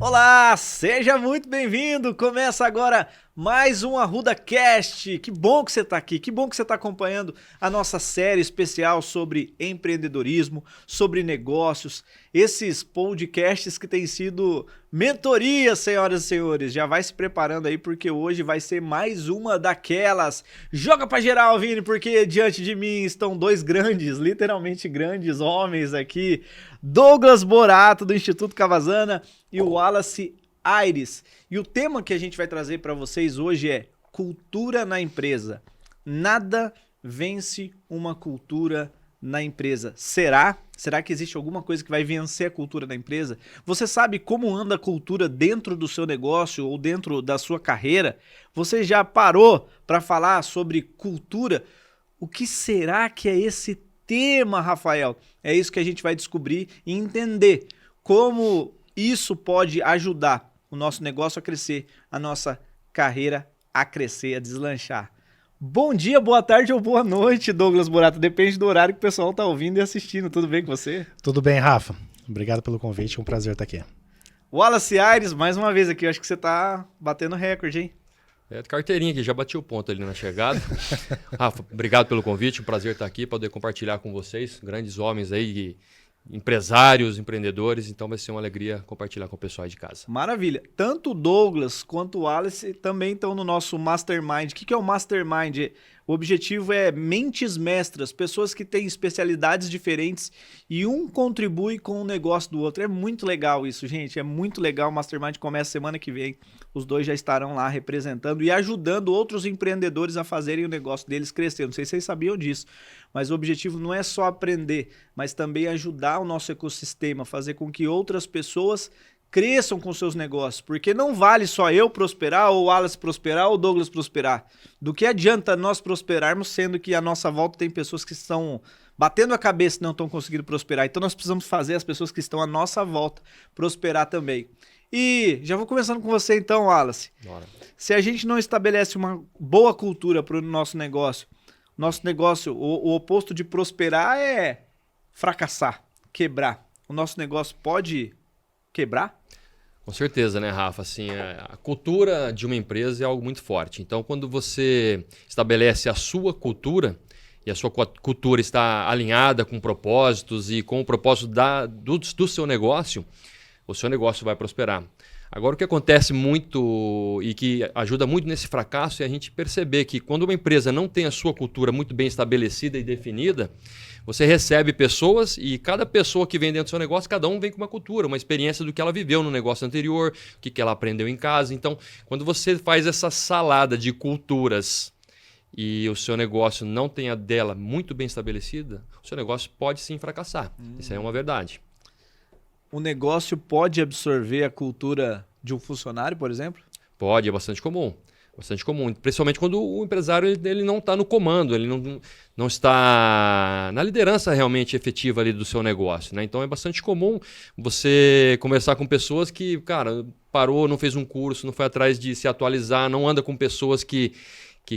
Olá, seja muito bem-vindo! Começa agora mais um Arruda Cast. Que bom que você está aqui, que bom que você está acompanhando a nossa série especial sobre empreendedorismo, sobre negócios, esses podcasts que têm sido mentorias, senhoras e senhores. Já vai se preparando aí porque hoje vai ser mais uma daquelas. Joga pra geral, Vini, porque diante de mim estão dois grandes, literalmente grandes homens aqui. Douglas Borato, do Instituto Cavazana, e o Wallace Aires. E o tema que a gente vai trazer para vocês hoje é cultura na empresa. Nada vence uma cultura na empresa. Será? Será que existe alguma coisa que vai vencer a cultura da empresa? Você sabe como anda a cultura dentro do seu negócio ou dentro da sua carreira? Você já parou para falar sobre cultura? O que será que é esse tema, Rafael? É isso que a gente vai descobrir e entender como isso pode ajudar o nosso negócio a crescer, a nossa carreira a crescer, a deslanchar. Bom dia, boa tarde ou boa noite, Douglas Borato. Depende do horário que o pessoal está ouvindo e assistindo. Tudo bem com você? Tudo bem, Rafa. Obrigado pelo convite, é um prazer estar aqui. Wallace Aires, mais uma vez aqui. Eu acho que você está batendo recorde, hein? É de carteirinha aqui, já bati o ponto ali na chegada. Rafa, obrigado pelo convite, um prazer estar aqui, poder compartilhar com vocês, grandes homens aí, empresários, empreendedores, então vai ser uma alegria compartilhar com o pessoal aí de casa. Maravilha. Tanto o Douglas quanto o Wallace também estão no nosso Mastermind. O que é o Mastermind? O objetivo é mentes mestras, pessoas que têm especialidades diferentes e um contribui com o negócio do outro. É muito legal isso, gente. É muito legal. O Mastermind começa semana que vem. Os dois já estarão lá representando e ajudando outros empreendedores a fazerem o negócio deles crescer. Não sei se vocês sabiam disso, mas o objetivo não é só aprender, mas também ajudar o nosso ecossistema, fazer com que outras pessoas cresçam com seus negócios, porque não vale só eu prosperar, ou o Wallace prosperar, ou o Douglas prosperar. Do que adianta nós prosperarmos, sendo que à nossa volta tem pessoas que estão batendo a cabeça e não estão conseguindo prosperar. Então nós precisamos fazer as pessoas que estão à nossa volta prosperar também. E já vou começando com você então, Wallace. Bora. Se a gente não estabelece uma boa cultura para o nosso negócio, o oposto de prosperar é fracassar, quebrar. O nosso negócio pode quebrar? Com certeza, né, Rafa? Assim, a cultura de uma empresa é algo muito forte. Então, quando você estabelece a sua cultura e a sua cultura está alinhada com propósitos e com o propósito do seu negócio, o seu negócio vai prosperar. Agora, o que acontece muito e que ajuda muito nesse fracasso é a gente perceber que quando uma empresa não tem a sua cultura muito bem estabelecida e definida, você recebe pessoas e cada pessoa que vem dentro do seu negócio, cada um vem com uma cultura, uma experiência do que ela viveu no negócio anterior, o que ela aprendeu em casa. Então, quando você faz essa salada de culturas e o seu negócio não tem a dela muito bem estabelecida, o seu negócio pode sim fracassar. Isso aí é uma verdade. O negócio pode absorver a cultura de um funcionário, por exemplo? Pode, é bastante comum. Bastante comum, principalmente quando o empresário ele não está no comando, ele não está na liderança realmente efetiva ali do seu negócio, né? Então é bastante comum você conversar com pessoas que, cara, parou, não fez um curso, não foi atrás de se atualizar, não anda com pessoas que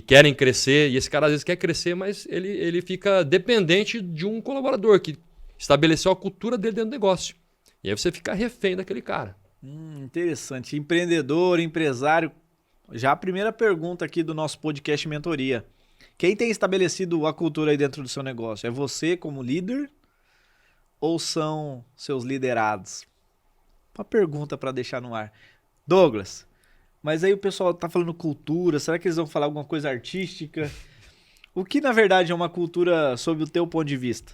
querem crescer, e esse cara às vezes quer crescer, mas ele fica dependente de um colaborador que estabeleceu a cultura dele dentro do negócio. E aí você fica refém daquele cara. Interessante. Empreendedor, empresário. Já a primeira pergunta aqui do nosso podcast Mentoria. Quem tem estabelecido a cultura aí dentro do seu negócio? É você como líder ou são seus liderados? Uma pergunta para deixar no ar. Douglas, mas aí o pessoal tá falando cultura, será que eles vão falar alguma coisa artística? O que na verdade é uma cultura sob o teu ponto de vista?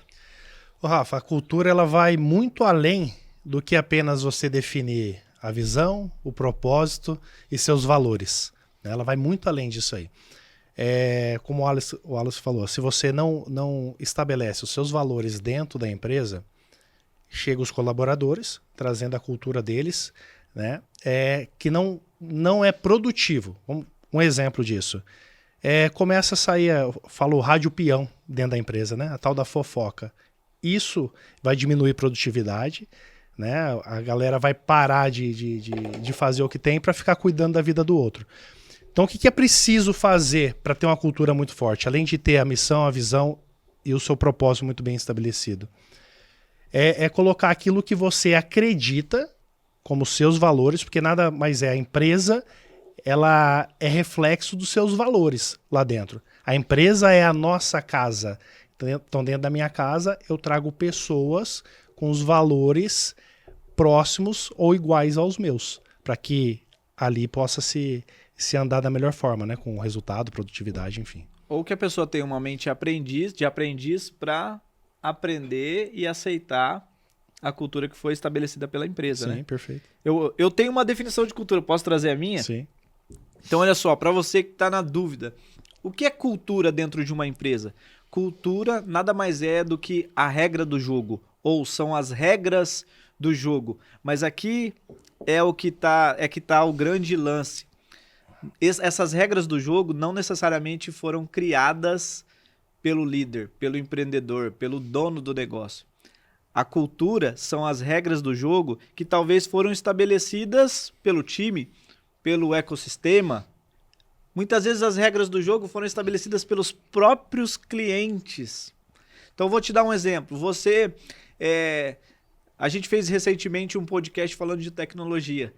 Ô, Rafa, a cultura ela vai muito além do que apenas você definir a visão, o propósito e seus valores. Ela vai muito além disso aí. Como o Wallace falou, se você não estabelece os seus valores dentro da empresa, chegam os colaboradores, trazendo a cultura deles, né, que não é produtivo. Um exemplo disso. Começa a sair, falou rádio peão dentro da empresa, né, a tal da fofoca. Isso vai diminuir produtividade, né? A galera vai parar de fazer o que tem para ficar cuidando da vida do outro. Então, o que é preciso fazer para ter uma cultura muito forte? Além de ter a missão, a visão e o seu propósito muito bem estabelecido. É colocar aquilo que você acredita como seus valores, porque nada mais é a empresa, ela é reflexo dos seus valores lá dentro. A empresa é a nossa casa. Então, dentro da minha casa, eu trago pessoas com os valores próximos ou iguais aos meus, para que ali possa se andar da melhor forma, né? Com resultado, produtividade, enfim. Ou que a pessoa tenha uma mente de aprendiz para aprender e aceitar a cultura que foi estabelecida pela empresa, né? Sim, perfeito. Eu tenho uma definição de cultura, posso trazer a minha? Sim. Então, olha só, para você que está na dúvida, o que é cultura dentro de uma empresa? Cultura nada mais é do que a regra do jogo, ou são as regras do jogo. Mas aqui é que tá o grande lance. Essas regras do jogo não necessariamente foram criadas pelo líder, pelo empreendedor, pelo dono do negócio. A cultura são as regras do jogo que talvez foram estabelecidas pelo time, pelo ecossistema. Muitas vezes as regras do jogo foram estabelecidas pelos próprios clientes. Então eu vou te dar um exemplo. A gente fez recentemente um podcast falando de tecnologia.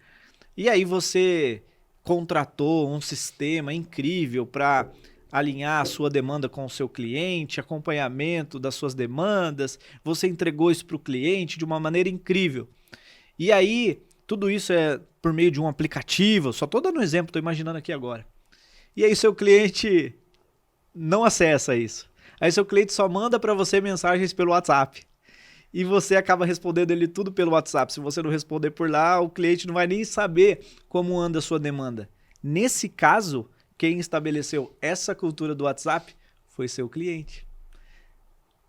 E aí você contratou um sistema incrível para alinhar a sua demanda com o seu cliente, acompanhamento das suas demandas, você entregou isso para o cliente de uma maneira incrível. E aí, tudo isso é por meio de um aplicativo, só estou dando um exemplo, estou imaginando aqui agora. E aí seu cliente não acessa isso. Aí seu cliente só manda para você mensagens pelo WhatsApp. E você acaba respondendo ele tudo pelo WhatsApp. Se você não responder por lá, o cliente não vai nem saber como anda a sua demanda. Nesse caso, quem estabeleceu essa cultura do WhatsApp foi seu cliente.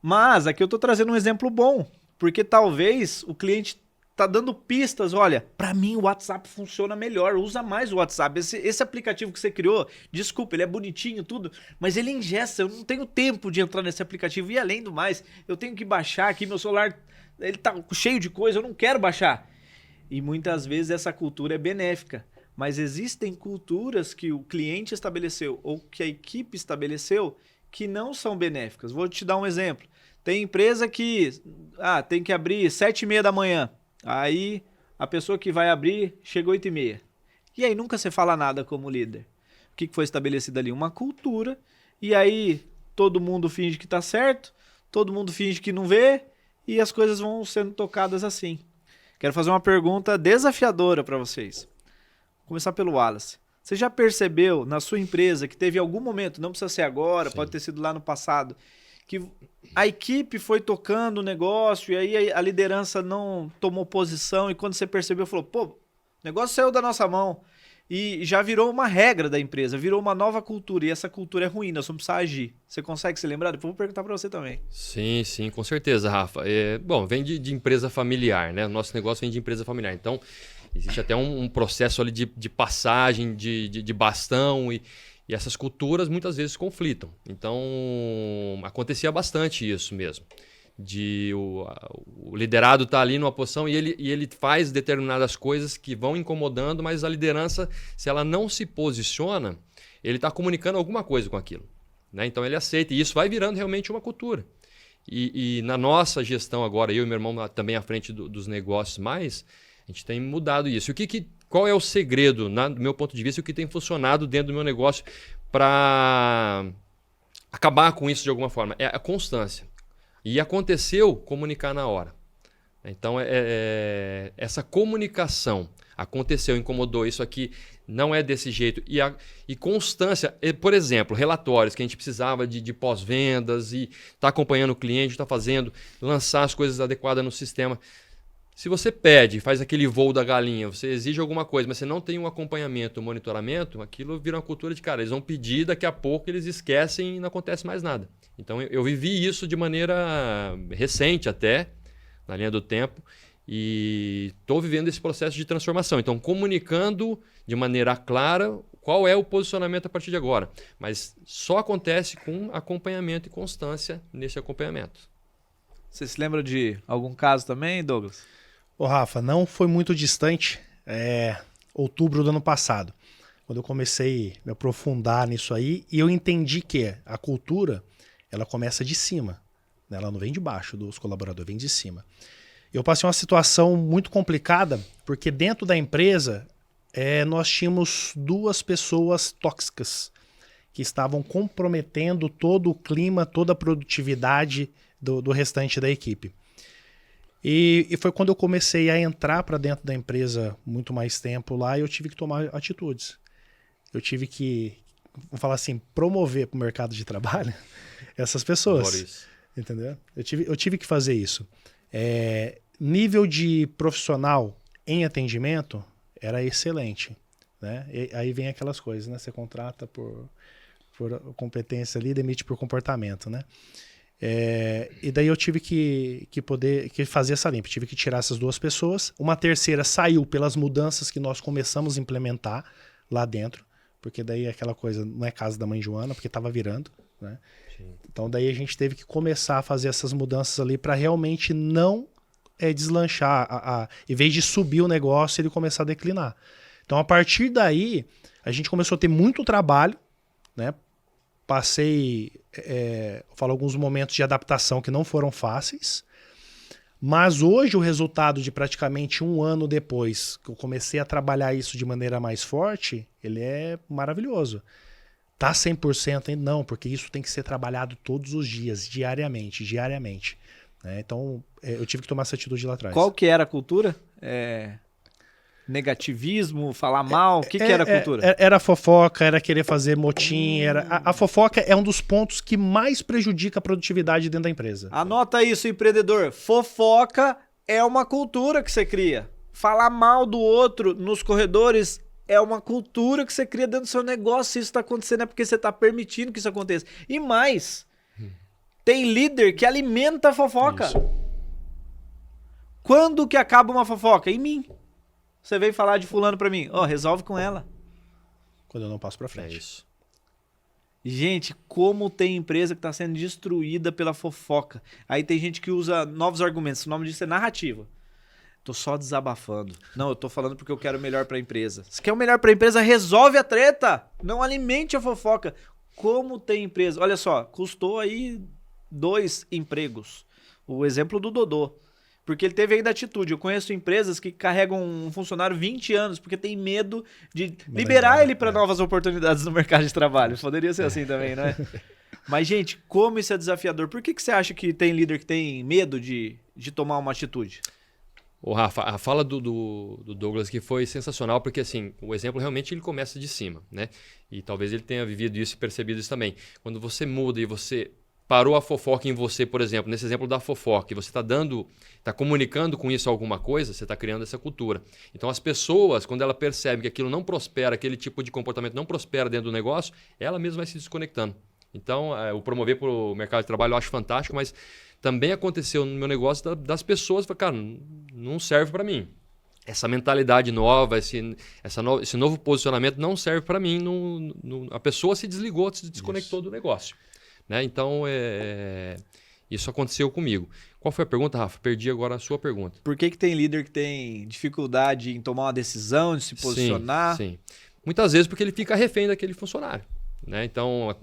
Mas aqui eu estou trazendo um exemplo bom, porque talvez o cliente está dando pistas. Olha, para mim o WhatsApp funciona melhor, usa mais o WhatsApp. Esse aplicativo que você criou, desculpa, ele é bonitinho tudo, mas ele engessa, eu não tenho tempo de entrar nesse aplicativo. E além do mais, eu tenho que baixar aqui, meu celular ele tá cheio de coisa, eu não quero baixar. E muitas vezes essa cultura é benéfica. Mas existem culturas que o cliente estabeleceu ou que a equipe estabeleceu que não são benéficas. Vou te dar um exemplo. Tem empresa que tem que abrir 7h30 da manhã. Aí a pessoa que vai abrir chega 8h30. E aí nunca você fala nada como líder. O que foi estabelecido ali? Uma cultura. E aí todo mundo finge que está certo, todo mundo finge que não vê e as coisas vão sendo tocadas assim. Quero fazer uma pergunta desafiadora para vocês. Começar pelo Wallace. Você já percebeu na sua empresa que teve algum momento, não precisa ser agora, sim, pode ter sido lá no passado, que a equipe foi tocando o negócio e aí a liderança não tomou posição e quando você percebeu, falou, pô, o negócio saiu da nossa mão e já virou uma regra da empresa, virou uma nova cultura e essa cultura é ruim, nós vamos precisar agir. Você consegue se lembrar? Depois eu vou perguntar para você também. Sim, com certeza, Rafa. Bom, vem de empresa familiar, né? O nosso negócio vem de empresa familiar, então existe até um processo ali de passagem, de bastão e essas culturas muitas vezes conflitam. Então, acontecia bastante isso mesmo. O liderado está ali numa posição e ele faz determinadas coisas que vão incomodando, mas a liderança, se ela não se posiciona, ele está comunicando alguma coisa com aquilo, né? Então, ele aceita e isso vai virando realmente uma cultura. E na nossa gestão agora, eu e meu irmão também à frente dos negócios mais, a gente tem mudado isso. Qual é o segredo, do meu ponto de vista, o que tem funcionado dentro do meu negócio para acabar com isso de alguma forma? É a constância. E aconteceu, comunicar na hora. Então, essa comunicação aconteceu, incomodou, isso aqui não é desse jeito. E constância, por exemplo, relatórios que a gente precisava de pós-vendas e tá acompanhando o cliente, está fazendo, lançar as coisas adequadas no sistema. Se você pede, faz aquele voo da galinha, você exige alguma coisa, mas você não tem um acompanhamento, um monitoramento, aquilo vira uma cultura de, cara, eles vão pedir, daqui a pouco eles esquecem e não acontece mais nada. Então eu vivi isso de maneira recente até, na linha do tempo, e estou vivendo esse processo de transformação. Então comunicando de maneira clara qual é o posicionamento a partir de agora. Mas só acontece com acompanhamento e constância nesse acompanhamento. Você se lembra de algum caso também, Douglas? Ô Rafa, não foi muito distante, outubro do ano passado, quando eu comecei a me aprofundar nisso aí e eu entendi que a cultura, ela começa de cima, né? Ela não vem de baixo dos colaboradores, vem de cima. Eu passei uma situação muito complicada, porque dentro da empresa nós tínhamos 2 pessoas tóxicas que estavam comprometendo todo o clima, toda a produtividade do restante da equipe. E foi quando eu comecei a entrar para dentro da empresa muito mais tempo lá e eu tive que tomar atitudes. Eu tive que, vamos falar assim, promover para o mercado de trabalho essas pessoas. Entendeu? Eu tive que fazer isso. Nível de profissional em atendimento era excelente. Né? E aí vem aquelas coisas, né? Você contrata por competência ali, demite por comportamento, né? E daí eu tive que fazer essa limpa, tive que tirar essas 2 pessoas. Uma terceira saiu pelas mudanças que nós começamos a implementar lá dentro, porque daí aquela coisa não é casa da mãe Joana, porque estava virando, né? Então daí a gente teve que começar a fazer essas mudanças ali para realmente não deslanchar, em vez de subir o negócio, ele começar a declinar. Então a partir daí a gente começou a ter muito trabalho, né? Passei, falo alguns momentos de adaptação que não foram fáceis, mas hoje o resultado de praticamente 1 ano depois que eu comecei a trabalhar isso de maneira mais forte, ele é maravilhoso. Tá 100% ainda? Não, porque isso tem que ser trabalhado todos os dias, diariamente. Né? Então, eu tive que tomar essa atitude lá atrás. Qual que era a cultura? Negativismo, falar mal? O que era a cultura? Era fofoca, era querer fazer motim. A fofoca é um dos pontos que mais prejudica a produtividade dentro da empresa. Anota isso, empreendedor. Fofoca é uma cultura que você cria. Falar mal do outro nos corredores é uma cultura que você cria dentro do seu negócio. Se isso está acontecendo é porque você está permitindo que isso aconteça. E mais, tem líder que alimenta a fofoca. Isso. Quando que acaba uma fofoca? Em mim. Você veio falar de fulano pra mim. Resolve com ela. Quando eu não passo pra frente. É isso. Gente, como tem empresa que tá sendo destruída pela fofoca. Aí tem gente que usa novos argumentos. O nome disso é narrativa. Tô só desabafando. Não, eu tô falando porque eu quero o melhor pra empresa. Se quer o melhor pra empresa, resolve a treta. Não alimente a fofoca. Como tem empresa. Olha só, custou aí 2 empregos. O exemplo do Dodô. Porque ele teve ainda atitude. Eu conheço empresas que carregam um funcionário 20 anos porque tem medo de liberar ele para novas oportunidades no mercado de trabalho. Poderia ser assim também, não é? Mas, gente, como isso é desafiador? Por que você acha que tem líder que tem medo de tomar uma atitude? Ô, Rafa, a fala do Douglas aqui foi sensacional, porque assim, o exemplo realmente ele começa de cima, né? E talvez ele tenha vivido isso e percebido isso também. Quando você muda e você parou a fofoca em você, por exemplo, nesse exemplo da fofoca, e você está comunicando com isso alguma coisa, você está criando essa cultura. Então as pessoas, quando ela percebe que aquilo não prospera, aquele tipo de comportamento não prospera dentro do negócio, ela mesma vai se desconectando. Então, o promover para o mercado de trabalho eu acho fantástico, mas também aconteceu no meu negócio das pessoas, cara, não serve para mim. Essa mentalidade nova, esse novo posicionamento não serve para mim. A pessoa se desligou, se desconectou do negócio. Né? Então, isso aconteceu comigo. Qual foi a pergunta, Rafa? Perdi agora a sua pergunta. Por que tem líder que tem dificuldade em tomar uma decisão, de se posicionar? Sim. Muitas vezes porque ele fica refém daquele funcionário. Né? Então,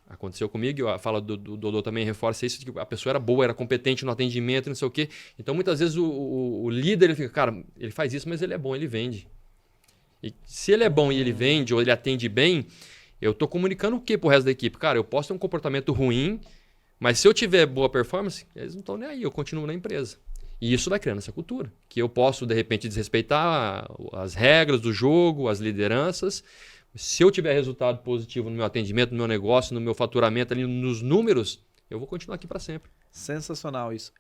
aconteceu comigo, a fala do Dodô também reforça isso, de que a pessoa era boa, era competente no atendimento, não sei o quê. Então, muitas vezes o líder ele fica, cara, ele faz isso, mas ele é bom, ele vende. E se ele é bom e ele vende, ou ele atende bem, eu estou comunicando o quê pro resto da equipe? Cara, eu posso ter um comportamento ruim, mas se eu tiver boa performance, eles não estão nem aí, eu continuo na empresa. E isso vai criando essa cultura, que eu posso, de repente, desrespeitar as regras do jogo, as lideranças. Se eu tiver resultado positivo no meu atendimento, no meu negócio, no meu faturamento, ali nos números, eu vou continuar aqui para sempre. Sensacional isso.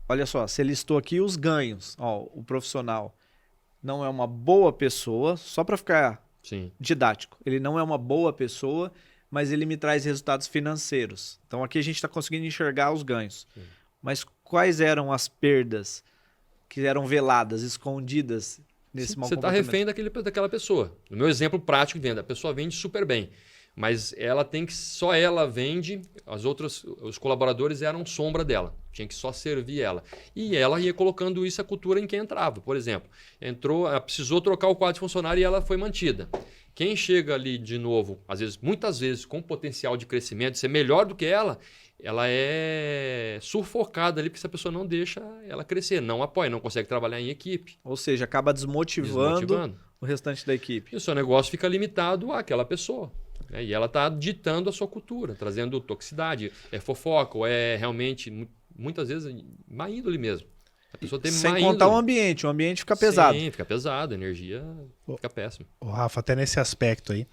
Olha só, você listou aqui os ganhos. O profissional não é uma boa pessoa, só para ficar didático. Ele não é uma boa pessoa, mas ele me traz resultados financeiros. Então aqui a gente está conseguindo enxergar os ganhos. Sim. Mas quais eram as perdas que eram veladas, escondidas nesse mau comportamento? Você está refém daquela pessoa. No meu exemplo prático de venda, a pessoa vende super bem, mas ela tem que só ela vende, os colaboradores eram sombra dela, tinha que só servir ela. E ela ia colocando isso a cultura em quem entrava. Por exemplo, precisou trocar o quadro de funcionário e ela foi mantida. Quem chega ali de novo, muitas vezes com potencial de crescimento, de ser melhor do que ela ela é sufocada ali, porque essa pessoa não deixa ela crescer, não apoia, não consegue trabalhar em equipe. Ou seja, acaba desmotivando o restante da equipe. E o seu negócio fica limitado àquela pessoa. Né? E ela está ditando a sua cultura, trazendo toxicidade, é fofoca, ou é realmente, muitas vezes, má índole mesmo. A pessoa tem Sem má contar índole. o ambiente fica pesado. Sim, fica pesado, a energia fica péssima. Rafa, até nesse aspecto aí,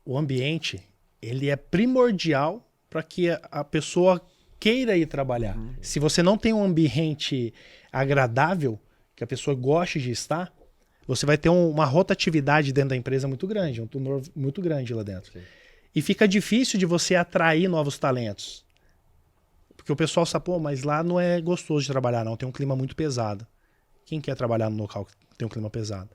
o ambiente, ele é primordial para que a pessoa queira ir trabalhar. Se você não tem um ambiente agradável, que a pessoa goste de estar, você vai ter uma rotatividade dentro da empresa muito grande, um turnover muito grande lá dentro. Sim. E fica difícil de você atrair novos talentos. Porque o pessoal sabe, pô, mas lá não é gostoso de trabalhar, não. Tem um clima muito pesado. Quem quer trabalhar no local que tem um clima pesado?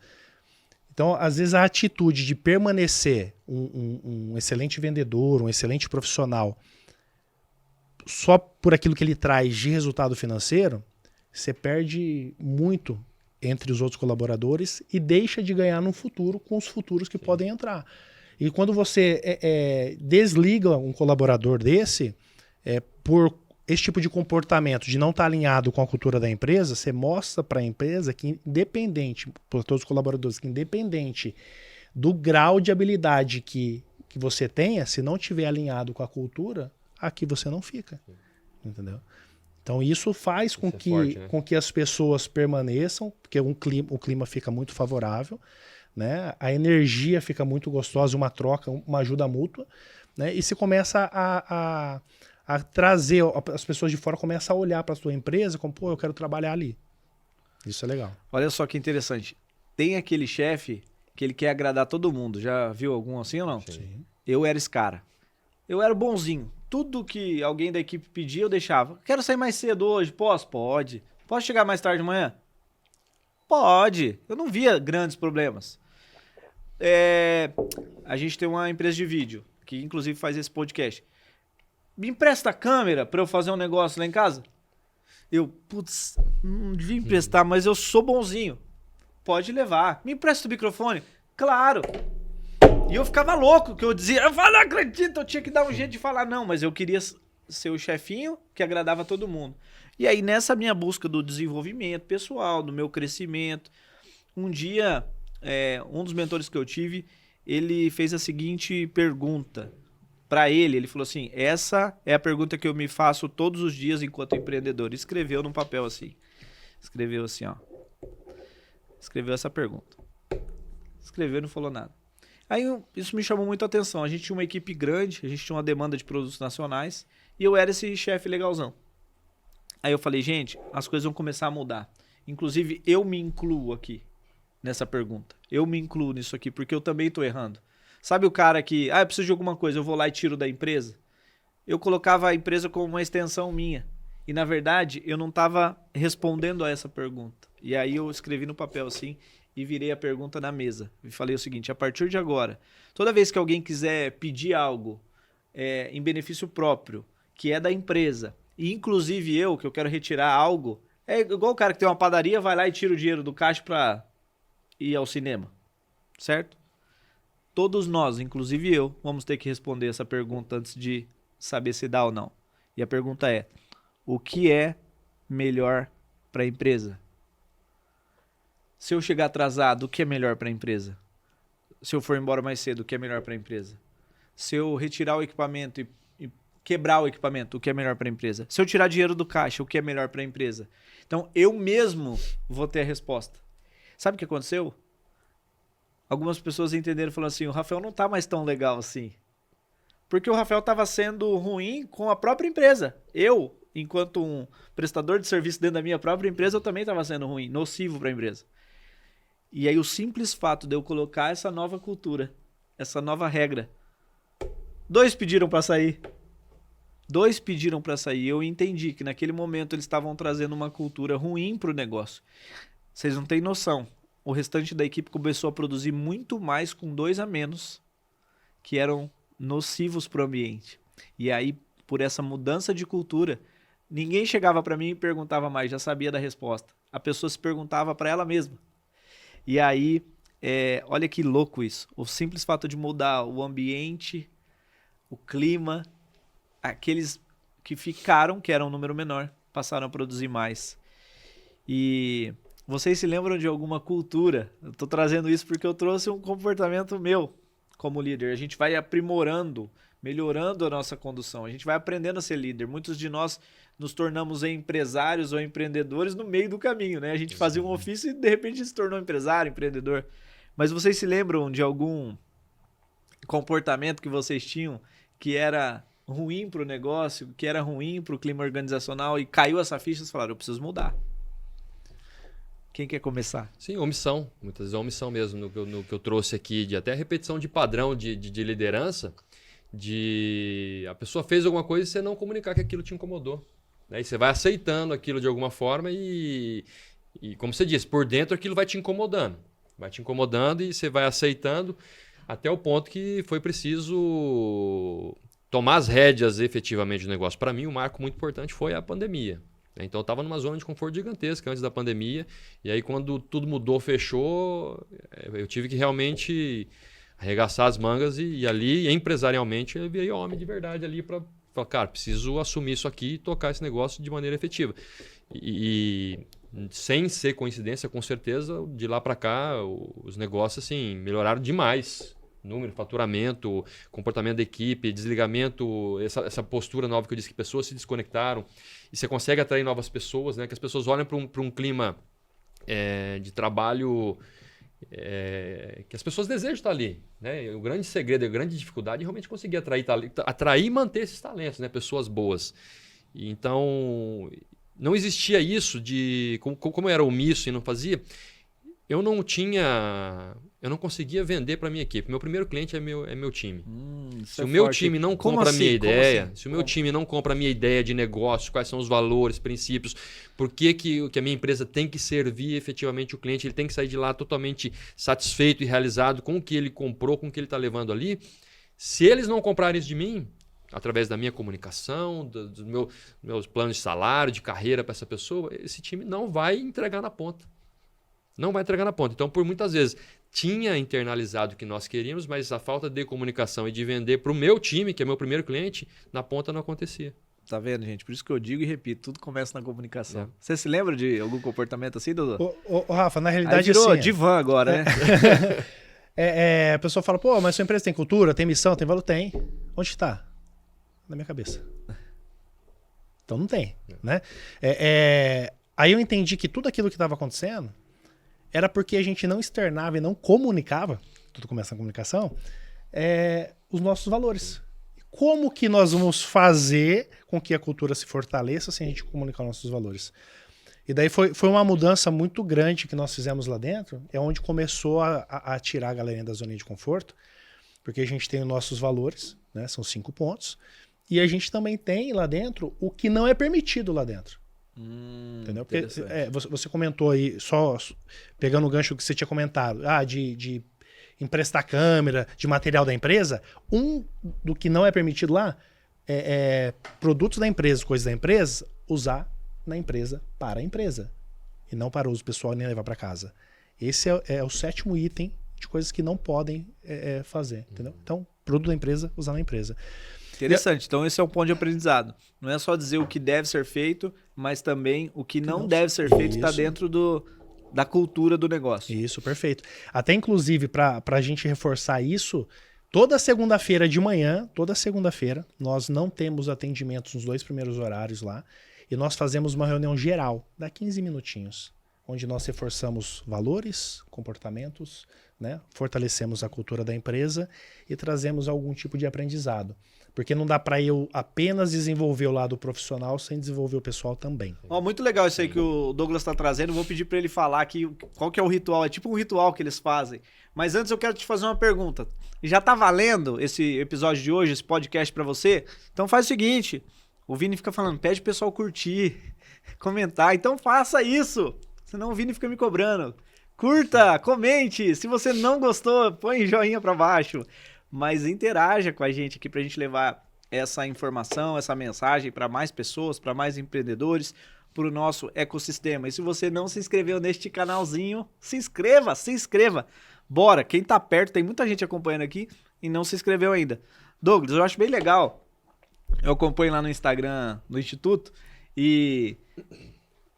Então, às vezes, a atitude de permanecer um excelente vendedor, um excelente profissional, só por aquilo que ele traz de resultado financeiro, você perde muito entre os outros colaboradores e deixa de ganhar no futuro com os futuros que podem entrar. E quando você desliga um colaborador desse, por esse tipo de comportamento, de não estar alinhado com a cultura da empresa, você mostra para a empresa que independente, para todos os colaboradores, que independente do grau de habilidade que você tenha, se não tiver alinhado com a cultura, aqui você não fica. Entendeu? Então isso faz com que as pessoas permaneçam, porque o clima fica muito favorável, né? A energia fica muito gostosa, uma troca, uma ajuda mútua, né? E se começa a trazer, as pessoas de fora começam a olhar para a sua empresa como, pô, eu quero trabalhar ali. Isso é legal. Olha só que interessante. Tem aquele chefe que ele quer agradar todo mundo. Já viu algum assim ou não? Sim. Eu era esse cara. Eu era bonzinho. Tudo que alguém da equipe pedia, eu deixava. Quero sair mais cedo hoje. Posso? Pode. Posso chegar mais tarde de manhã? Pode. Eu não via grandes problemas. A gente tem uma empresa de vídeo, que inclusive faz esse podcast. Me empresta a câmera pra eu fazer um negócio lá em casa? Eu, putz, não devia emprestar, mas eu sou bonzinho. Pode levar. Me empresta o microfone? Claro. E eu ficava louco, que eu dizia, eu não acredito, eu tinha que dar um jeito de falar. Não, mas eu queria ser o chefinho que agradava todo mundo. E aí, nessa minha busca do desenvolvimento pessoal, do meu crescimento, um dia, um dos mentores que eu tive, ele fez a seguinte pergunta. Para ele falou assim, essa é a pergunta que eu me faço todos os dias enquanto empreendedor. Escreveu num papel assim. Escreveu assim, ó. Escreveu essa pergunta. Escreveu e não falou nada. Aí isso me chamou muito a atenção. A gente tinha uma equipe grande, a gente tinha uma demanda de produtos nacionais e eu era esse chefe legalzão. Aí eu falei, gente, as coisas vão começar a mudar. Inclusive, eu me incluo aqui nessa pergunta. Eu me incluo nisso aqui porque eu também tô errando. Sabe o cara que, eu preciso de alguma coisa, eu vou lá e tiro da empresa? Eu colocava a empresa como uma extensão minha. E, na verdade, eu não estava respondendo a essa pergunta. E aí eu escrevi no papel assim e virei a pergunta na mesa. E falei o seguinte, a partir de agora, toda vez que alguém quiser pedir algo em benefício próprio, que é da empresa, e inclusive eu, que eu quero retirar algo, é igual o cara que tem uma padaria, vai lá e tira o dinheiro do caixa para ir ao cinema. Certo? Todos nós, inclusive eu, vamos ter que responder essa pergunta antes de saber se dá ou não. E a pergunta é, o que é melhor para a empresa? Se eu chegar atrasado, o que é melhor para a empresa? Se eu for embora mais cedo, o que é melhor para a empresa? Se eu retirar o equipamento e quebrar o equipamento, o que é melhor para a empresa? Se eu tirar dinheiro do caixa, o que é melhor para a empresa? Então, eu mesmo vou ter a resposta. Sabe o que aconteceu? Algumas pessoas entenderam e falaram assim, o Rafael não tá mais tão legal assim. Porque o Rafael estava sendo ruim com a própria empresa. Eu, enquanto um prestador de serviço dentro da minha própria empresa, eu também estava sendo ruim, nocivo para a empresa. E aí o simples fato de eu colocar essa nova cultura, essa nova regra. 2 pediram para sair. 2 pediram para sair. Eu entendi que naquele momento eles estavam trazendo uma cultura ruim para o negócio. Vocês não têm noção. O restante da equipe começou a produzir muito mais com 2 a menos, que eram nocivos para o ambiente. E aí, por essa mudança de cultura, ninguém chegava para mim e perguntava mais, já sabia da resposta. A pessoa se perguntava para ela mesma. E aí, olha que louco isso. O simples fato de mudar o ambiente, o clima, aqueles que ficaram, que era um número menor, passaram a produzir mais. E vocês se lembram de alguma cultura? Eu tô trazendo isso porque eu trouxe um comportamento meu como líder. A gente vai aprimorando, melhorando a nossa condução. A gente vai aprendendo a ser líder. Muitos de nós nos tornamos empresários ou empreendedores no meio do caminho, né? A gente fazia um ofício e de repente se tornou empresário, empreendedor. Mas vocês se lembram de algum comportamento que vocês tinham que era ruim para o negócio, que era ruim para o clima organizacional e caiu essa ficha e falaram, eu preciso mudar? Quem quer começar? Sim, omissão. Muitas vezes é omissão mesmo no que eu trouxe aqui, de até repetição de padrão de liderança, de a pessoa fez alguma coisa e você não comunicar que aquilo te incomodou. Né? E você vai aceitando aquilo de alguma forma e, como você disse, por dentro aquilo vai te incomodando. Vai te incomodando e você vai aceitando até o ponto que foi preciso tomar as rédeas efetivamente do negócio. Para mim, um marco muito importante foi a pandemia. Então eu estava numa zona de conforto gigantesca antes da pandemia, e aí quando tudo mudou, fechou, eu tive que realmente arregaçar as mangas e ali, empresarialmente, eu virei homem de verdade ali para falar, cara, preciso assumir isso aqui e tocar esse negócio de maneira efetiva. E sem ser coincidência, com certeza, de lá para cá, os negócios assim, melhoraram demais. Número, faturamento, comportamento da equipe, desligamento, essa postura nova que eu disse que pessoas se desconectaram. E você consegue atrair novas pessoas, né? Que as pessoas olham para um clima de trabalho que as pessoas desejam estar ali. Né? O grande segredo, a grande dificuldade é realmente conseguir atrair e manter esses talentos, né? Pessoas boas. E então, não existia isso de... Como eu era omisso e não fazia... Eu não conseguia vender para minha equipe. Meu primeiro cliente é meu time. Se o meu time não compra a minha ideia, se o meu time não compra a minha ideia de negócio, quais são os valores, princípios, por que a minha empresa tem que servir efetivamente o cliente, ele tem que sair de lá totalmente satisfeito e realizado com o que ele comprou, com o que ele está levando ali. Se eles não comprarem isso de mim, através da minha comunicação, dos meus planos de salário, de carreira para essa pessoa, esse time não vai entregar na ponta. Não vai entregar na ponta. Então, por muitas vezes, tinha internalizado o que nós queríamos, mas a falta de comunicação e de vender para o meu time, que é meu primeiro cliente, na ponta não acontecia. Tá vendo, gente? Por isso que eu digo e repito, tudo começa na comunicação. Você se lembra de algum comportamento assim, Dodô? Ô, Rafa, na realidade... Aí virou assim, divã agora, né? A pessoa fala, pô, mas sua empresa tem cultura, tem missão, tem valor? Tem. Onde está? Na minha cabeça. Então não tem, né? Aí eu entendi que tudo aquilo que estava acontecendo era porque a gente não externava e não comunicava, tudo começa na comunicação, os nossos valores. Como que nós vamos fazer com que a cultura se fortaleça sem a gente comunicar os nossos valores? E daí foi uma mudança muito grande que nós fizemos lá dentro, é onde começou a tirar a galerinha da zona de conforto, porque a gente tem os nossos valores, né, são 5 pontos, e a gente também tem lá dentro o que não é permitido lá dentro. Entendeu? Porque, você comentou aí, só pegando o gancho que você tinha comentado, de emprestar câmera, de material da empresa, do que não é permitido lá é produtos da empresa, coisas da empresa, usar na empresa para a empresa e não para uso pessoal nem levar para casa. Esse é o 7º item de coisas que não podem fazer, entendeu? Então, produto da empresa, usar na empresa. Interessante. Então esse é um ponto de aprendizado. Não é só dizer o que deve ser feito, mas também o que não deve ser feito está dentro da cultura do negócio. Isso, perfeito. Até inclusive, para a gente reforçar isso, toda segunda-feira de manhã, nós não temos atendimentos nos 2 primeiros horários lá, e nós fazemos uma reunião geral, dá 15 minutinhos, onde nós reforçamos valores, comportamentos, né? Fortalecemos a cultura da empresa e trazemos algum tipo de aprendizado. Porque não dá para eu apenas desenvolver o lado profissional sem desenvolver o pessoal também. Muito legal isso aí que o Douglas está trazendo. Vou pedir para ele falar aqui qual que é o ritual. É tipo um ritual que eles fazem. Mas antes eu quero te fazer uma pergunta. Já tá valendo esse episódio de hoje, esse podcast para você? Então faz o seguinte. O Vini fica falando, pede o pessoal curtir, comentar. Então faça isso. Senão o Vini fica me cobrando. Curta, comente. Se você não gostou, põe joinha para baixo. Mas interaja com a gente aqui para a gente levar essa informação, essa mensagem para mais pessoas, para mais empreendedores, para o nosso ecossistema. E se você não se inscreveu neste canalzinho, se inscreva. Bora, quem tá perto, tem muita gente acompanhando aqui e não se inscreveu ainda. Douglas, eu acho bem legal Eu acompanho lá no Instagram do Instituto e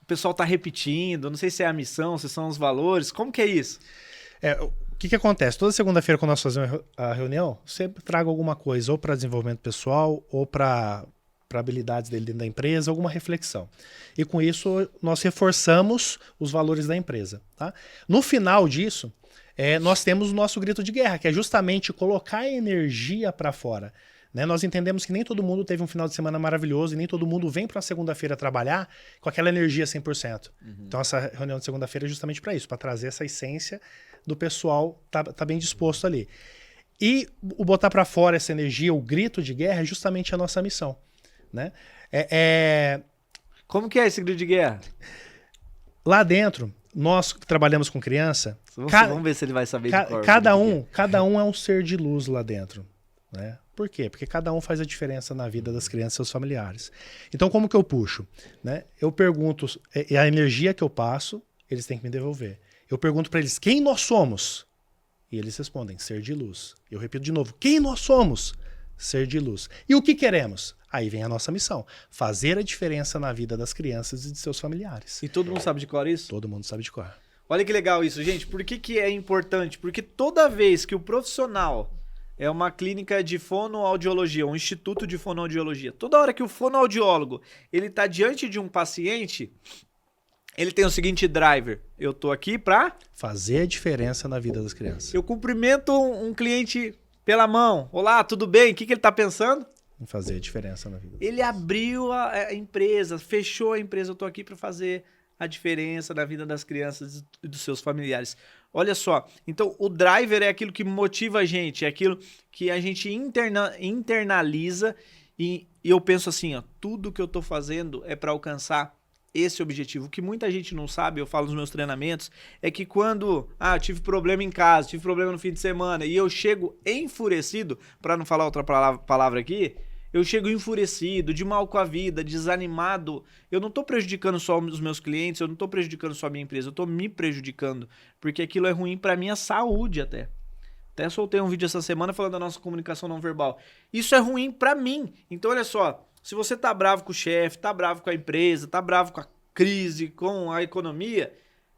o pessoal tá repetindo, não sei se é a missão, se são os valores, como que é isso? O que acontece? Toda segunda-feira, quando nós fazemos a reunião, sempre trago alguma coisa, ou para desenvolvimento pessoal, ou para habilidades dele dentro da empresa, alguma reflexão. E com isso, nós reforçamos os valores da empresa. Tá? No final disso, nós temos o nosso grito de guerra, que é justamente colocar a energia para fora. Né? Nós entendemos que nem todo mundo teve um final de semana maravilhoso e nem todo mundo vem para uma segunda-feira trabalhar com aquela energia 100%. Então, essa reunião de segunda-feira é justamente para isso, para trazer essa essência do pessoal tá bem disposto ali. E o botar para fora essa energia, o grito de guerra, é justamente a nossa missão. Né? Como que é esse grito de guerra? Lá dentro, nós que trabalhamos com criança... Vamos ver se ele vai saber de cor. Cada um é um ser de luz lá dentro. Né? Por quê? Porque cada um faz a diferença na vida das crianças e seus familiares. Então, como que eu puxo? Né? Eu pergunto, a energia que eu passo, eles têm que me devolver. Eu pergunto para eles, quem nós somos? E eles respondem, ser de luz. Eu repito de novo, quem nós somos? Ser de luz. E o que queremos? Aí vem a nossa missão, fazer a diferença na vida das crianças e de seus familiares. E todo mundo sabe de cor isso? Todo mundo sabe de cor. Olha que legal isso, gente. Por que é importante? Porque toda vez que o profissional é uma clínica de fonoaudiologia, um instituto de fonoaudiologia, toda hora que o fonoaudiólogo ele está diante de um paciente, ele tem o seguinte driver: eu tô aqui para fazer a diferença na vida das crianças. Eu cumprimento um cliente pela mão. Olá, tudo bem? O que ele está pensando? Em fazer a diferença na vida. Ele abriu a empresa, fechou a empresa. Eu tô aqui para fazer a diferença na vida das crianças e dos seus familiares. Olha só, então o driver é aquilo que motiva a gente, é aquilo que a gente internaliza e eu penso assim, ó, tudo que eu tô fazendo é para alcançar esse objetivo. O que muita gente não sabe, eu falo nos meus treinamentos, é que quando eu tive problema em casa, tive problema no fim de semana e eu chego enfurecido, para não falar outra palavra aqui, eu chego enfurecido, de mal com a vida, desanimado. Eu não estou prejudicando só os meus clientes, eu não estou prejudicando só a minha empresa, eu estou me prejudicando, porque aquilo é ruim para a minha saúde até. Até soltei um vídeo essa semana falando da nossa comunicação não verbal. Isso é ruim para mim. Então olha só, se você tá bravo com o chefe, tá bravo com a empresa, tá bravo com a crise, com a economia,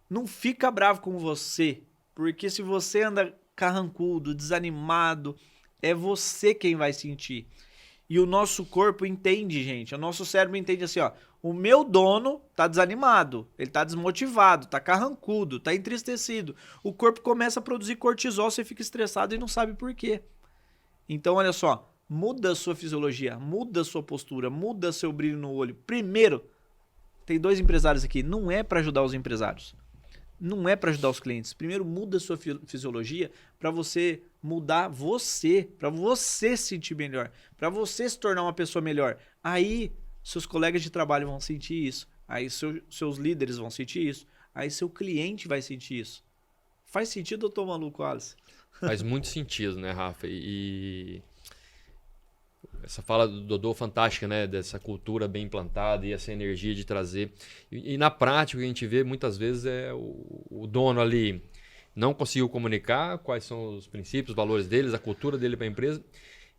não fica bravo com você, porque se você anda carrancudo, desanimado, é você quem vai sentir. E o nosso corpo entende, gente. O nosso cérebro entende assim, ó. O meu dono tá desanimado, ele tá desmotivado, tá carrancudo, tá entristecido. O corpo começa a produzir cortisol, você fica estressado e não sabe por quê. Então, olha só, muda a sua fisiologia, muda a sua postura, muda seu brilho no olho. Primeiro, tem 2 empresários aqui, não é para ajudar os empresários. Não é para ajudar os clientes. Primeiro, muda a sua fisiologia para você mudar você, para você se sentir melhor, para você se tornar uma pessoa melhor. Aí, seus colegas de trabalho vão sentir isso. Aí, seus líderes vão sentir isso. Aí, seu cliente vai sentir isso. Faz sentido ou tô maluco, Alice? Faz muito sentido, né, Rafa? E essa fala do Dodô fantástica, né? Dessa cultura bem implantada e essa energia de trazer. E na prática, o que a gente vê muitas vezes é o dono ali não conseguiu comunicar quais são os princípios, os valores deles, a cultura dele para a empresa.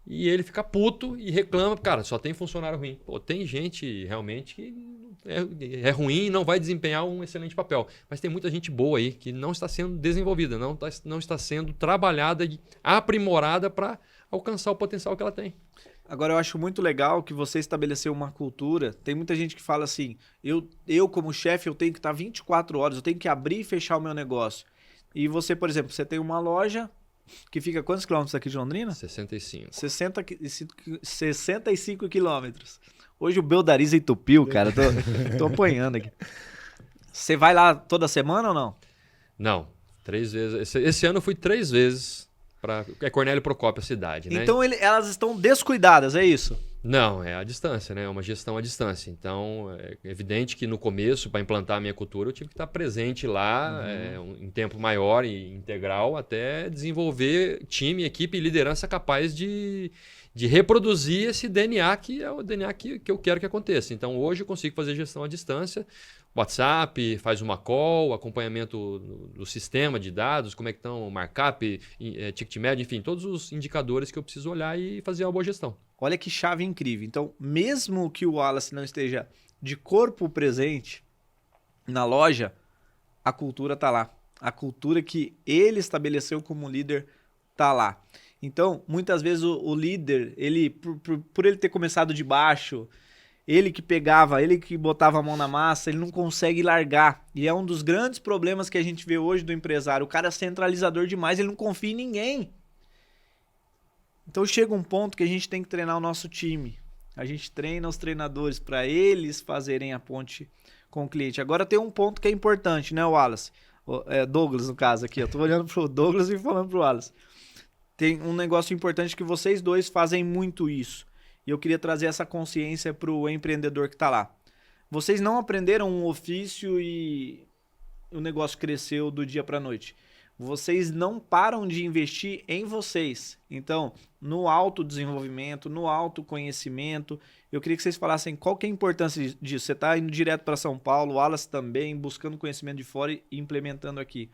E ele fica puto e reclama, cara, só tem funcionário ruim. Pô, tem gente realmente que é ruim e não vai desempenhar um excelente papel. Mas tem muita gente boa aí que não está sendo desenvolvida, não está sendo trabalhada e aprimorada para alcançar o potencial que ela tem. Agora, eu acho muito legal que você estabeleceu uma cultura. Tem muita gente que fala assim, eu como chefe, eu tenho que estar 24 horas, eu tenho que abrir e fechar o meu negócio. E você, por exemplo, você tem uma loja que fica quantos quilômetros aqui de Londrina? 65. 65 quilômetros. Hoje o Beldariza entupiu, cara. Tô apanhando aqui. Você vai lá toda semana ou não? Não, 3 vezes. Esse ano eu fui 3 vezes para Cornélio Procópio, a cidade, né? Então elas estão descuidadas, é isso? Não, é a distância, né? É uma gestão à distância. Então, é evidente que no começo, para implantar a minha cultura, eu tive que estar presente lá em tempo maior e integral até desenvolver time, equipe e liderança capaz de de reproduzir esse DNA que é o DNA que eu quero que aconteça. Então, hoje eu consigo fazer gestão à distância, WhatsApp, faz uma call, acompanhamento do sistema de dados, como é que estão o markup, ticket médio, enfim, todos os indicadores que eu preciso olhar e fazer uma boa gestão. Olha que chave incrível. Então, mesmo que o Wallace não esteja de corpo presente na loja, a cultura está lá. A cultura que ele estabeleceu como líder está lá. Então, muitas vezes o líder, ele por ele ter começado de baixo, ele que pegava, ele que botava a mão na massa, ele não consegue largar. E é um dos grandes problemas que a gente vê hoje do empresário. O cara é centralizador demais, ele não confia em ninguém. Então chega um ponto que a gente tem que treinar o nosso time. A gente treina os treinadores para eles fazerem a ponte com o cliente. Agora tem um ponto que é importante, né, Wallace? Douglas, no caso aqui. Eu tô olhando pro Douglas e falando pro Wallace. Tem um negócio importante que vocês dois fazem muito isso. E eu queria trazer essa consciência pro empreendedor que tá lá. Vocês não aprenderam um ofício e o negócio cresceu do dia pra noite. Vocês não param de investir em vocês. Então, no autodesenvolvimento, no autoconhecimento, eu queria que vocês falassem qual que é a importância disso. Você está indo direto para São Paulo, o Wallace também, buscando conhecimento de fora e implementando aqui.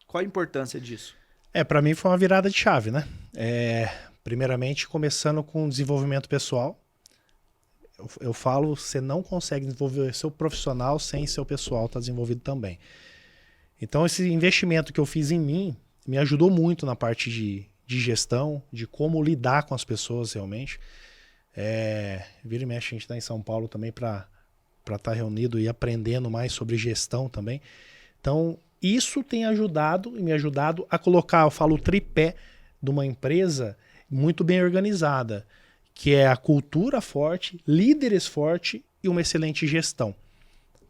Qual a importância disso? Para mim foi uma virada de chave, né? Primeiramente, começando com o desenvolvimento pessoal. Eu falo, você não consegue desenvolver seu profissional sem seu pessoal estar desenvolvido também. Então, esse investimento que eu fiz em mim me ajudou muito na parte de gestão, de como lidar com as pessoas realmente. Vira e mexe, a gente está em São Paulo também para estar reunido e aprendendo mais sobre gestão também. Então, isso tem ajudado e me ajudado a colocar, eu falo, o tripé de uma empresa muito bem organizada, que é a cultura forte, líderes fortes e uma excelente gestão.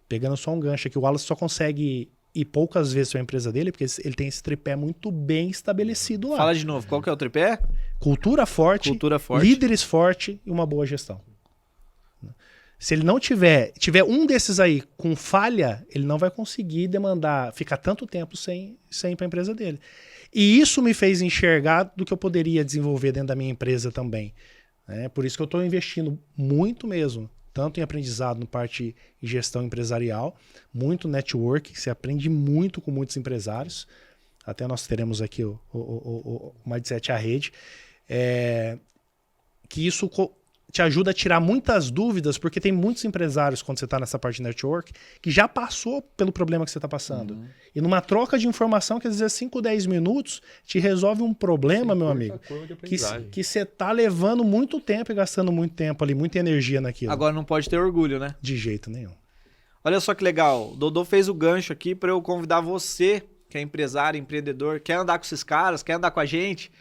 Pegando só um gancho aqui, o Wallace só consegue ir poucas vezes para a empresa dele, porque ele tem esse tripé muito bem estabelecido lá. Fala de novo, qual que é o tripé? Cultura forte, líderes fortes e uma boa gestão. Se ele não tiver um desses aí com falha, ele não vai conseguir ficar tanto tempo sem ir para a empresa dele. E isso me fez enxergar do que eu poderia desenvolver dentro da minha empresa também. Por isso que eu estou investindo muito mesmo, tanto em aprendizado no parte de gestão empresarial, muito network, você aprende muito com muitos empresários. Até nós teremos aqui o Mindset à Rede. Que isso te ajuda a tirar muitas dúvidas, porque tem muitos empresários, quando você está nessa parte de network, que já passou pelo problema que você está passando. Uhum. E numa troca de informação, que às vezes 5, 10 minutos, te resolve um problema, meu amigo, que você está levando muito tempo e gastando muito tempo ali, muita energia naquilo. Agora não pode ter orgulho, né? De jeito nenhum. Olha só que legal, o Dodô fez o gancho aqui para eu convidar você, que é empresário, empreendedor, quer andar com esses caras, quer andar com a gente.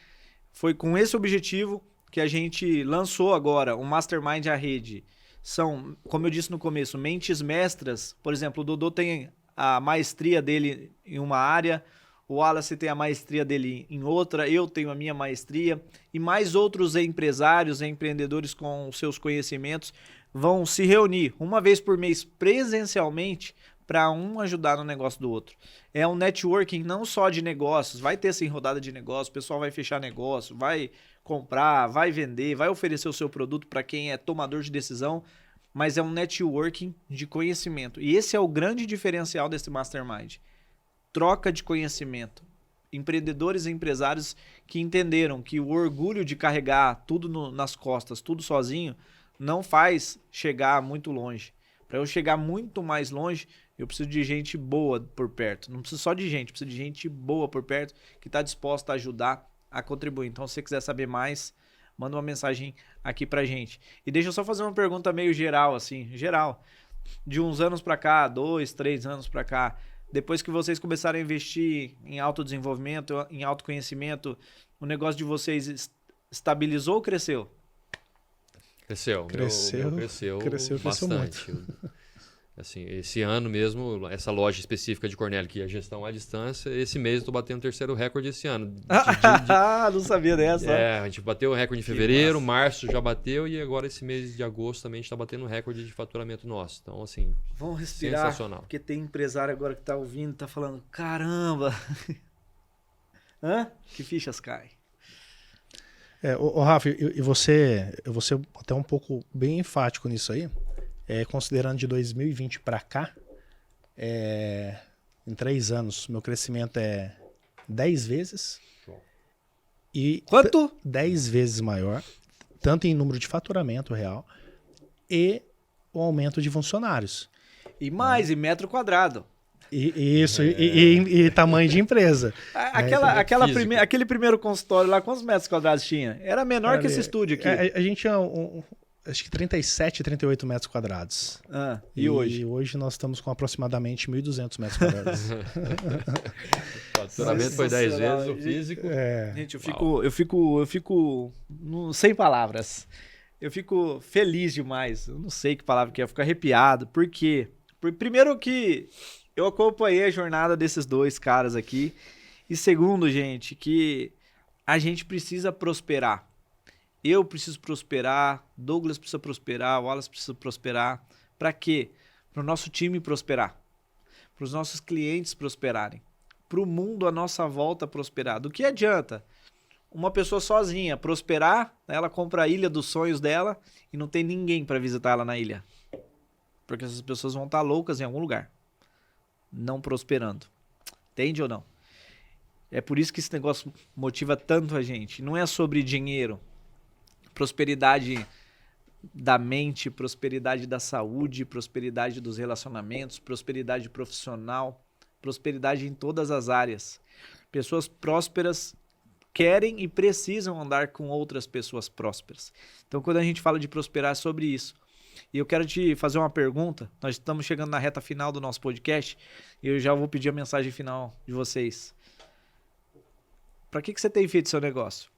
Foi com esse objetivo que a gente lançou agora o Mastermind à Rede. São, como eu disse no começo, mentes mestras. Por exemplo, o Dodô tem a maestria dele em uma área, o Wallace tem a maestria dele em outra, eu tenho a minha maestria, e mais outros empresários e empreendedores com seus conhecimentos vão se reunir uma vez por mês presencialmente para um ajudar no negócio do outro. É um networking não só de negócios, vai ter essa rodada de negócios, o pessoal vai fechar negócio, vai comprar, vai vender, vai oferecer o seu produto para quem é tomador de decisão, mas é um networking de conhecimento. E esse é o grande diferencial desse Mastermind. Troca de conhecimento. Empreendedores e empresários que entenderam que o orgulho de carregar tudo nas costas, tudo sozinho, não faz chegar muito longe. Para eu chegar muito mais longe, eu preciso de gente boa por perto. Não preciso só de gente, preciso de gente boa por perto que está disposta a ajudar, a contribuir. Então, se você quiser saber mais, manda uma mensagem aqui pra gente. E deixa eu só fazer uma pergunta meio geral, assim, geral. De uns anos pra cá, 2, 3 anos pra cá, depois que vocês começaram a investir em autodesenvolvimento, em autoconhecimento, o negócio de vocês estabilizou ou cresceu? Cresceu bastante. Assim, esse ano mesmo, essa loja específica de Cornélio, que é a gestão à distância, esse mês eu estou batendo o terceiro recorde esse ano. Não sabia dessa. A gente bateu o recorde em fevereiro, março já bateu e agora esse mês de agosto também a gente está batendo o recorde de faturamento nosso. Então, assim, vamos respirar, sensacional. Porque tem empresário agora que está ouvindo, está falando, caramba, que fichas caem. Rafa, e você, eu vou ser até um pouco bem enfático nisso aí, considerando de 2020 para cá, em 3 anos, meu crescimento é 10 vezes. E Quanto? 10 vezes maior, tanto em número de faturamento real e o aumento de funcionários. E mais, em metro quadrado. E tamanho de empresa. Aquele primeiro consultório lá, quantos metros quadrados tinha? Era menor que esse estúdio aqui. A gente tinha acho que 37, 38 metros quadrados. E hoje? Hoje nós estamos com aproximadamente 1.200 metros quadrados. O faturamento foi 10 vezes o físico. Gente, eu fico sem palavras. Eu fico feliz demais. Eu não sei que palavra que é. Eu fico arrepiado. Por quê? Primeiro que eu acompanhei a jornada desses 2 caras aqui. E segundo, gente, que a gente precisa prosperar. Eu preciso prosperar, Douglas precisa prosperar, o Wallace precisa prosperar. Para quê? Para o nosso time prosperar. Para os nossos clientes prosperarem. Para o mundo à nossa volta prosperar. Do que adianta uma pessoa sozinha prosperar, ela compra a ilha dos sonhos dela e não tem ninguém para visitar ela na ilha? Porque essas pessoas vão estar loucas em algum lugar. Não prosperando. Entende ou não? É por isso que esse negócio motiva tanto a gente. Não é sobre dinheiro. Prosperidade da mente, prosperidade da saúde, prosperidade dos relacionamentos, prosperidade profissional, prosperidade em todas as áreas. Pessoas prósperas querem e precisam andar com outras pessoas prósperas. Então, quando a gente fala de prosperar, é sobre isso. E eu quero te fazer uma pergunta. Nós estamos chegando na reta final do nosso podcast e eu já vou pedir a mensagem final de vocês. Para que você tem feito seu negócio?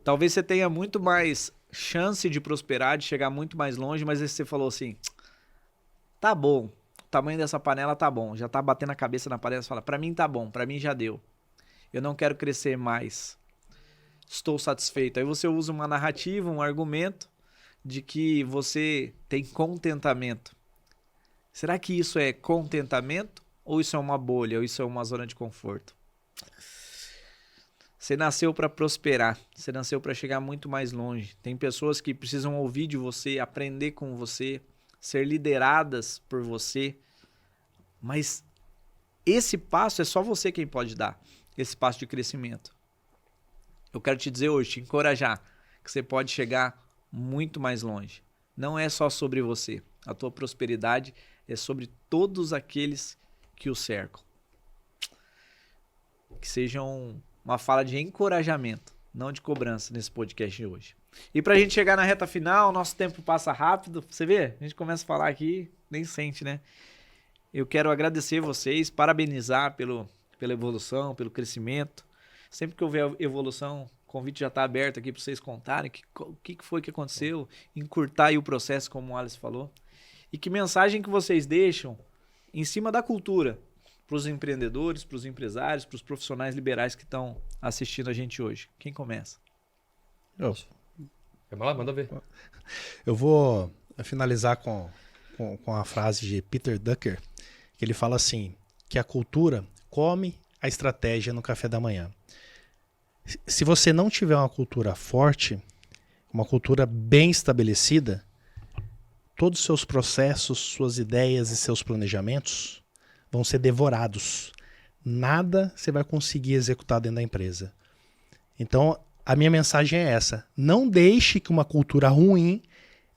Talvez você tenha muito mais chance de prosperar, de chegar muito mais longe, mas aí você falou assim, tá bom, o tamanho dessa panela tá bom, já tá batendo a cabeça na panela, você fala, pra mim tá bom, pra mim já deu. Eu não quero crescer mais. Estou satisfeito. Aí você usa uma narrativa, um argumento de que você tem contentamento. Será que isso é contentamento? Ou isso é uma bolha? Ou isso é uma zona de conforto? Você nasceu para prosperar. Você nasceu para chegar muito mais longe. Tem pessoas que precisam ouvir de você, aprender com você, ser lideradas por você. Mas esse passo é só você quem pode dar. Esse passo de crescimento. Eu quero te dizer hoje, te encorajar, que você pode chegar muito mais longe. Não é só sobre você. A tua prosperidade é sobre todos aqueles que o cercam. Que sejam uma fala de encorajamento, não de cobrança nesse podcast de hoje. E pra gente chegar na reta final, nosso tempo passa rápido. Você vê? A gente começa a falar aqui, nem sente, né? Eu quero agradecer vocês, parabenizar pela evolução, pelo crescimento. Sempre que houver evolução, o convite já está aberto aqui para vocês contarem o que foi que aconteceu, encurtar aí o processo, como o Alice falou. E que mensagem que vocês deixam em cima da cultura para os empreendedores, para os empresários, para os profissionais liberais que estão assistindo a gente hoje. Quem começa? Vamos lá, manda ver. Eu vou finalizar com a frase de Peter Drucker, que ele fala assim, que a cultura come a estratégia no café da manhã. Se você não tiver uma cultura forte, uma cultura bem estabelecida, todos os seus processos, suas ideias e seus planejamentos vão ser devorados. Nada você vai conseguir executar dentro da empresa. Então, a minha mensagem é essa. Não deixe que uma cultura ruim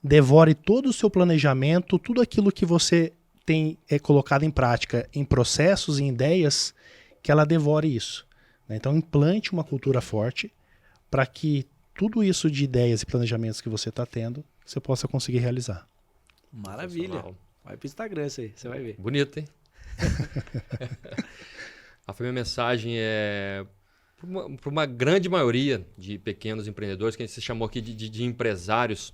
devore todo o seu planejamento, tudo aquilo que você tem colocado em prática, em processos e em ideias, que ela devore isso. Então, implante uma cultura forte para que tudo isso de ideias e planejamentos que você está tendo, você possa conseguir realizar. Maravilha. Vai pro Instagram isso aí, você vai ver. Bonito, hein? A minha mensagem é para uma grande maioria de pequenos empreendedores, que a gente chamou aqui de empresários,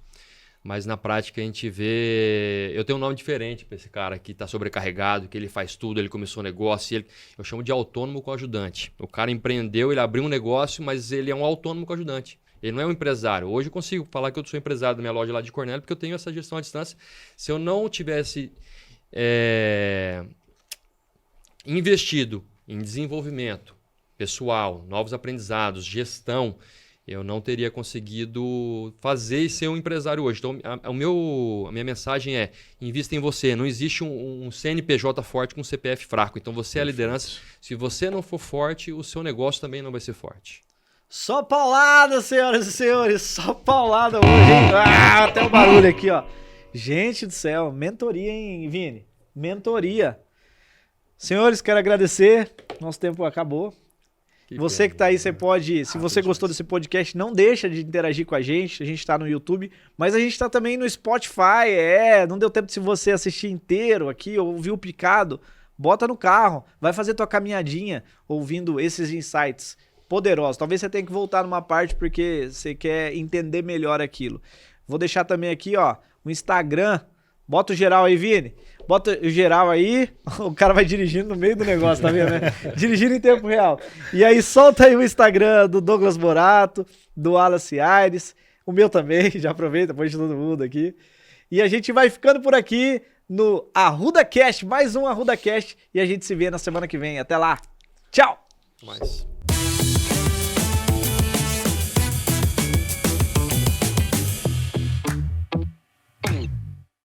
mas na prática a gente vê... Eu tenho um nome diferente para esse cara que está sobrecarregado, que ele faz tudo, ele começou um negócio, eu chamo de autônomo com ajudante. O cara empreendeu, ele abriu um negócio, mas ele é um autônomo com ajudante. Ele não é um empresário. Hoje eu consigo falar que eu sou empresário da minha loja lá de Cornélio, porque eu tenho essa gestão à distância. Se eu não tivesse investido em desenvolvimento pessoal, novos aprendizados, gestão, eu não teria conseguido fazer e ser um empresário hoje. Então, a minha mensagem é: invista em você. Não existe um CNPJ forte com um CPF fraco. Então, você é a liderança. Se você não for forte, o seu negócio também não vai ser forte. Só paulada, senhoras e senhores. Só paulada hoje, hein? Ah, até o barulho aqui, ó. Gente do céu. Mentoria, hein, Vini? Mentoria. Senhores, quero agradecer. Nosso tempo acabou. Você que tá aí, você pode, se você gostou desse podcast, não deixa de interagir com a gente tá no YouTube, mas a gente tá também no Spotify, não deu tempo de você assistir inteiro aqui, ou ouvir o picado, bota no carro, vai fazer tua caminhadinha, ouvindo esses insights poderosos. Talvez você tenha que voltar numa parte porque você quer entender melhor aquilo. Vou deixar também aqui, ó, o Instagram, bota o geral aí, Vini. Bota o geral aí, o cara vai dirigindo no meio do negócio, tá vendo, né? Dirigindo em tempo real. E aí solta aí o Instagram do Douglas Morato, do Wallace Aires, o meu também, já aproveita, põe de todo mundo aqui. E a gente vai ficando por aqui no ArrudaCast, mais um ArrudaCast, e a gente se vê na semana que vem. Até lá, tchau! Mais.